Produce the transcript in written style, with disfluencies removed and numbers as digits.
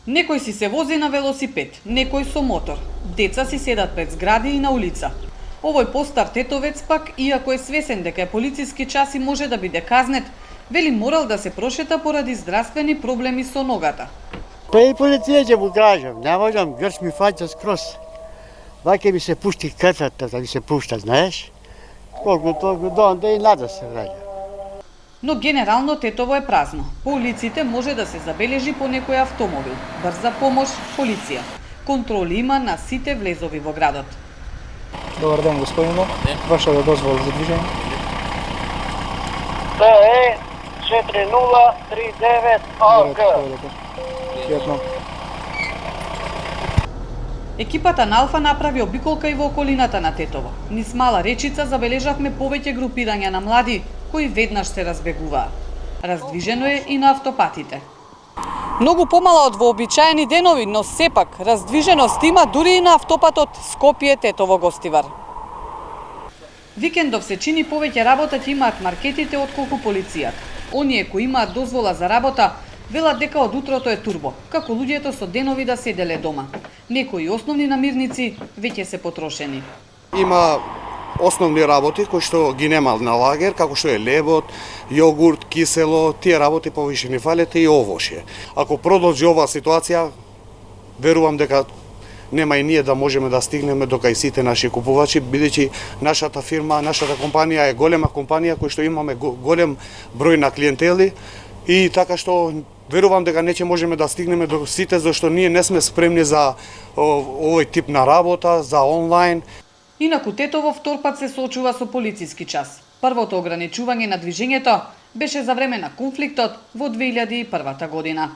Некој си се вози на велосипед, некој со мотор. Деца си седат пред згради и на улица. Овој постар тетовец пак, иако е свесен дека е полициски час и може да биде казнет, вели морал да се прошета поради здравствени проблеми со ногата. Па и полиција ќе му кажам, не можам, грч ми фаќа скроз. Ваќе ми се пушти крцата, да ми се пушта, знаеш? Колку толку до онда и надо се враќа. Но генерално Тетово е празно. По улиците може да се забележи по некој автомобил, брза помош, полиција. Контроли има на сите влезови во градот. Добар ден, господино. Ваша да дозвола за движење? Тоа е 4039 ОК. Пријатно. Екипата на Алфа направи обиколка и во околината на Тетово. Низ Мала Речица забележавме повеќе групирања на млади кои веднаш се разбегуваа. Раздвижено е и на автопатите. Многу помала од вообичаени денови, но сепак раздвиженост има дури и на автопатот Скопје-Тетово-Гостивар. Викендов се чини повеќе работа ќе имаат маркетите отколку полицијата. Оние кои имаат дозвола за работа велат дека од утрото е турбо, како луѓето со денови да седеле дома. Некои основни намирници веќе се потрошени. Има основни работи кои што ги нема на лагер, како што е лебот, јогурт, кисело, тие работи повише ни фалат и овошје. Ако продолжи оваа ситуација, верувам дека нема и ние да можеме да стигнеме до кај сите наши купувачи, бидејќи нашата фирма, нашата компанија е голема компанија која што имаме голем број на клиентели и така што верувам дека не ќе можеме да стигнеме до сите зашто ние не сме спремни за овој тип на работа, за онлайн. Инаку Тетово втор пат се соочува со полициски час. Првото ограничување на движењето беше за време на конфликтот во 2001 година.